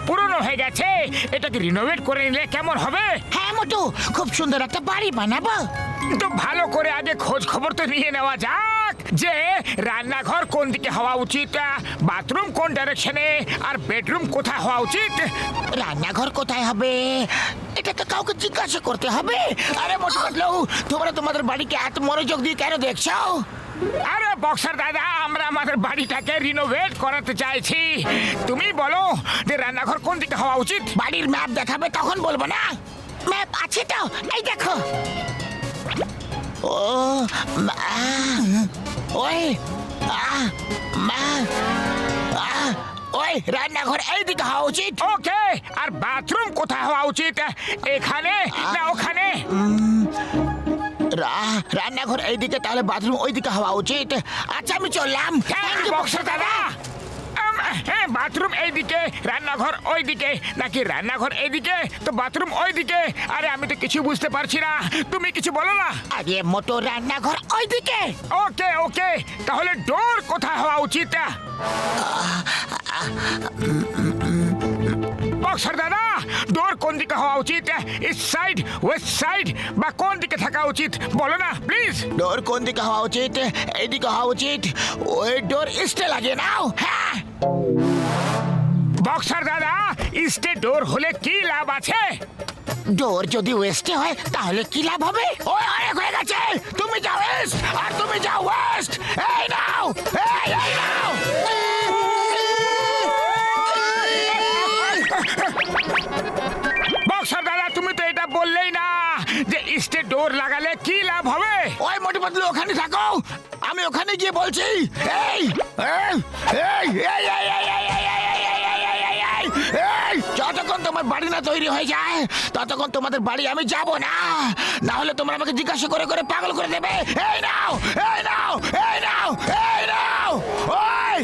পুরনো হয়ে গেছে, এটাকে রিনোভেট করে নিলে কেমন হবে? হ্যাঁ মোটু, খুব সুন্দর একটা বাড়ি বানাবো। তো ভালো করে আগে খোঁজ খবর তো নিয়ে নেওয়া যাক যে রান্নাঘর কোন দিকে হওয়া উচিত, বাথরুম কোন ডাইরেকশনে, আর বেডরুম কোথায় হওয়া উচিত। রান্নাঘর কোথায় হবে এটা তো কাউকে জিজ্ঞাসা করতে হবে। আরে মোটু পাতলু, তোমরা তোমাদের বাড়িকে এত মনোযোগ দিয়ে কেন দেখছো? আরে বক্সার দাদা, আমরা আমাদের বাড়িটাকে রিনোভেট করাতে চাইছি। তুমি বলো যে রান্নাঘর কোন দিকে হওয়া উচিত। বাড়ির ম্যাপ দেখাবে তখন বলবো না? ম্যাপ আছে তো, এই দেখো। ও ওই ওই রান্নাঘর এই দিকে হওয়া উচিত। ওকে, আর বাথরুম কোথায় হওয়া উচিত, এখানে না ওখানে? রান্নাঘর এইদিকে, তাহলে বাথরুম ওইদিকে হওয়া উচিত। আচ্ছা আমি চললাম। বক্সার দাদা, হ্যাঁ বাথরুম এইদিকে, রান্নাঘর ওইদিকে, নাকি রান্নাঘর এইদিকে তো বাথরুম ওইদিকে? আরে আমি তো কিছু বুঝতে পারছি না, তুমি কিছু বলো না। আরে মোটো রান্নাঘর ওইদিকে। ওকে ওকে, তাহলে ডোর কোথায় হওয়া উচিত? বক্সার দাদা, ডোর কোন দিকে হওয়া উচিত, ইস্ট সাইড, ওয়েস্ট সাইড, বা কোন দিকে থাকা উচিত বলো না প্লিজ। ডোর কোন দিকে হওয়া উচিত? এইদিকে হওয়া উচিত। ওই ডোর ইস্টে লাগিয়ে নাও। হ্যাঁ বক্সার দাদা, ইস্টে ডোর হলে কি লাভ আছে? ডোর যদি ওয়েস্টে হয় তাহলে কি লাভ হবে? ওই অনেক হয়ে গেছে, তুমি যাও ইস্ট আর তুমি যাও ওয়েস্ট। এই নাও, এই নাও। বক্সার দাদা, তুমি তো এটা বললেই না যে ইস্টে ডোর লাগালে কি লাভ হবে। ওই মোটু পাতলু ওখানে থাকো, আমি ওখানে গিয়ে বলছি। এই এই এই এই এই যতক্ষণ তোমার বাড়ি না তৈরি হয়ে যায় ততক্ষণ তোমাদের বাড়ি আমি যাব না, না হলে তোমরা আমাকে জিজ্ঞাসা করে করে পাগল করে দেবে। এই নাও, এই নাও, এই নাও, এই নাও। ওই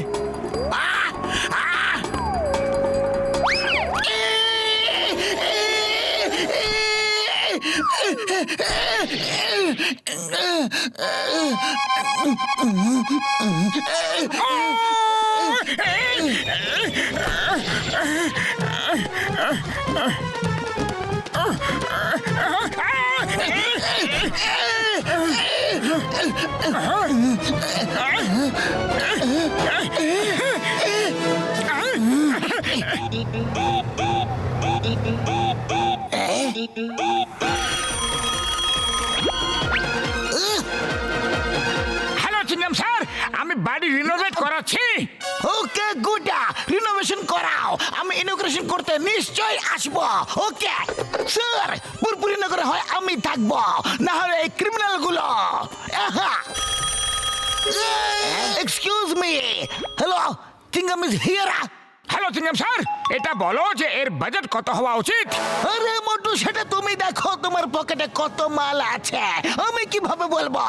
হ্যালো চিংগাম স্যার, আমি বাড়ি রিনোভেট করাচ্ছি। ওকে গুডা, রিনোভেশন করাও, আমি ইনোগ্রেশন করতে নিশ্চয়ই আসবো। ওকে স্যার, পুরপুরি নগরে হয় আমি থাকবো, না হলে এই ক্রিমিনাল গুলো। Excuse me, hello, chewing gum is here. Hello chewing gum sir, এটা বলো যে এর বাজেট কত হওয়া উচিত। আরে মোটু, সেটা তুমি দেখো তোমার পকেটে কত মাল আছে, আমি কিভাবে বলবো?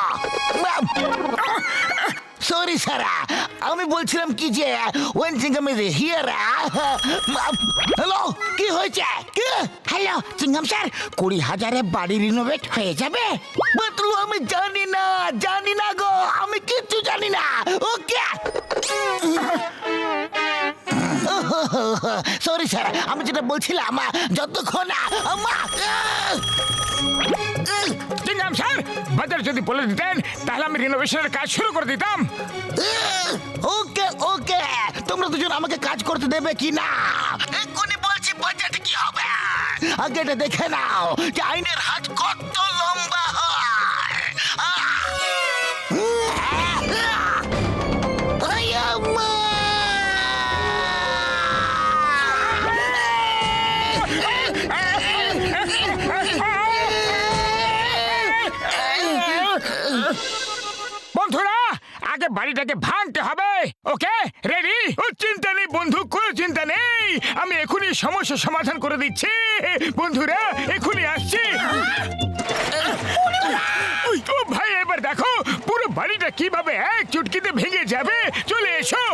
সরি সারা, আমি বলছিলাম কি যে ওয়েন চিংগাম ইজ হিয়ার। হ্যালো, কি হয়েছে? কি? হ্যালো চিংগাম স্যার, 20,000-এ বাড়ি রিনোভেট হয়ে যাবে? বাতলু, আমি জানি না গো, আমি কিচ্ছু জানি না। ওকে সরি স্যার, আমি যেটা বলছিলাম, যতক্ষণ চিংগাম স্যার, বাজার যদি বলে দিতেন তাহলে আমি রিনোভেশনের কাজ শুরু করে দিতাম। ওকে ওকে, তোমরা দুজন আমাকে কাজ করতে দেবে কি না? এক্ষুনি বলছি বাজেট কি হবে। আগে এটা দেখে নাও যে আইনের হাত কত লম্বা হয়। বন্ধুরা, আগে বাড়িটাকে ভাঙতে হবে। Okay ready? ও চিন্তা নেই বন্ধু, কোনো চিন্তা নেই, আমি এখনই সমস্যার সমাধান করে দিচ্ছি। বন্ধুরা এখনই আসছি। ও ভাই, এবার দেখো পুরো বাড়িটা কিভাবে এক চুটকিতে ভেঙে যাবে। চলে এসো।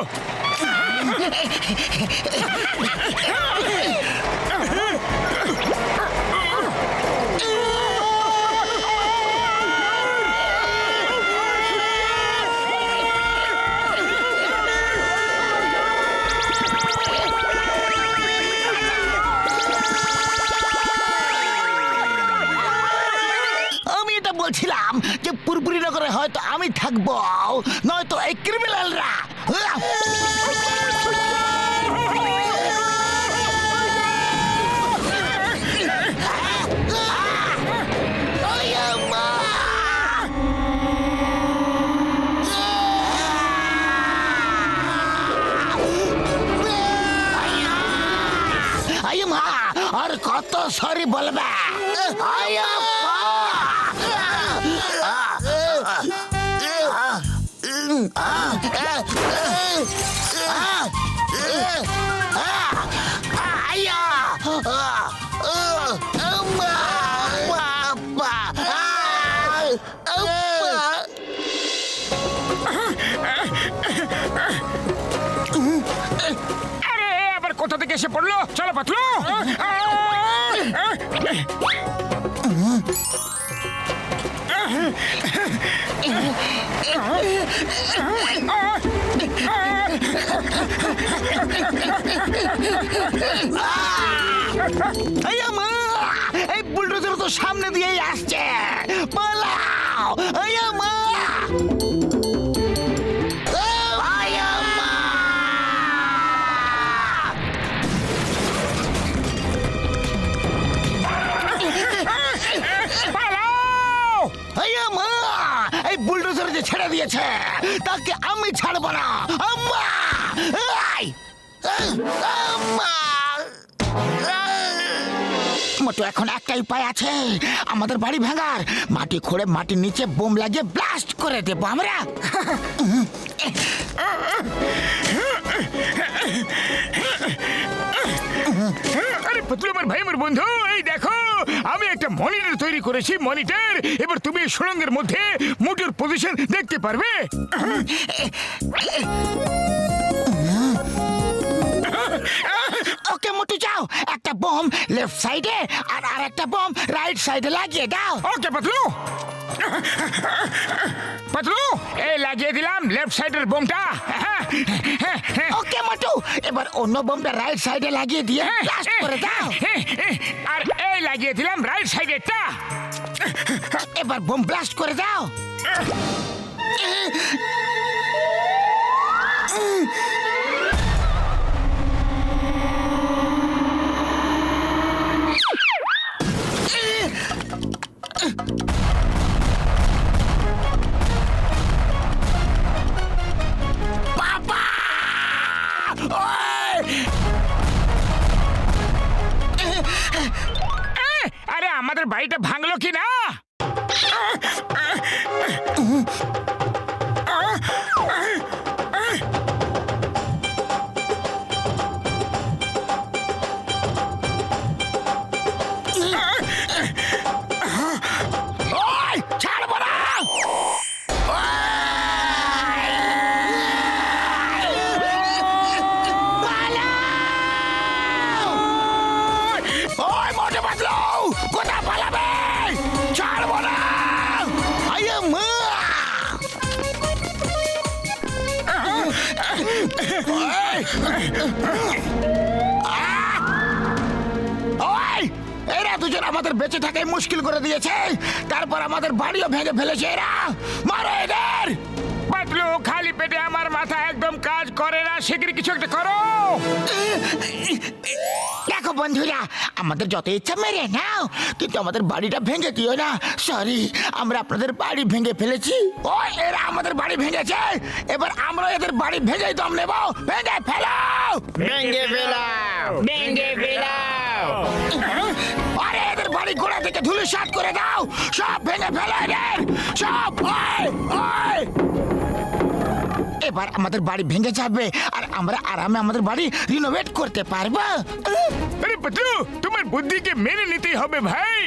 বলেছিলাম যে পুরপুরি নগরে হয়তো আমি থাকবো, নয়তো এই ক্রিমিনালরা। মা আর কত সরি বলবে? আরে আবার কোথা থেকে এসে পড়লো? চলো পাতলু। এই বুলডোজার তো সামনে দিয়েই আসছে, পালাও। মা এই বুলডোজার যে ছেড়ে দিয়েছে তাকে আমি ছাড়বো না। আম্মা! এই! আম্মা! মোটো এখন একটাই উপায় আছে আমাদের বাড়ি ভাঙার। মাটি খুঁড়ে মাটির নিচে বোম লাগিয়ে ব্লাস্ট করে দেবো আমরা। আরে পাতলু আমার ভাই, আমার বন্ধু, এই দেখো আমি একটা মনিটর তৈরি করেছি। মনিটর, এবার তুমি এই সুড়ঙ্গের মধ্যে মোটর পজিশন দেখতে পারবে। ওকে মোটু, যাও একটা বোম লেফট সাইডে আর একটা বোম রাইট সাইডে লাগিয়ে দাও। ওকে পাতলু। পাতলু, এই লাগিয়ে দিলাম লেফট সাইডের বোমটা। ওকে মোটু, এবার অন্য বোমটা রাইট সাইডে লাগিয়ে দিয়ে ব্লাস্ট করে দাও। আর এই লাগিয়ে দিলাম রাইট সাইডেরটা। এবার বোম ব্লাস্ট করে দাও। আরে আমাদের বাড়িটা ভাঙলো কি না? ছাড়বো না। কোথায় পালাবে? ছাড়বো না। এরা দুজন আমাদের বেঁচে থাকাই মুশকিল করে দিয়েছে, তারপর আমাদের বাড়িও ভেঙে ফেলেছে এরা। মারো এদের। পাতলু, খালি পেটে আমার মাথা একদম কাজ করে না, শিগগির কিছু একটা করো। দেখো বন্ধুরা, আমাদের যত ইচ্ছা মেরে নাও, কিন্তু আমাদের বাড়িটা ভেঙে দিও না। সরি, আমরা আপনাদের বাড়ি ভেঙে ফেলেছি। ও, এরা আমাদের বাড়ি ভেঙেছে, এবার আমরা এদের বাড়ি ভেঙে দম নেব। ভেঙে ফেলাও, ভেঙে ফেলাও, ভেঙে ফেলাও। আরে এদের বাড়ি গোড়া থেকে ধুলিসাৎ করে দাও, সব ভেঙে ফেলো এদের সব। এবার আমাদের বাড়ি ভেঙে যাবে আর আমরা আরামে আমাদের বাড়ি রিনোভেট করতে পারবো। আরে পাতলু, তোমার বুদ্ধিকে মেনে নিতেই হবে ভাই।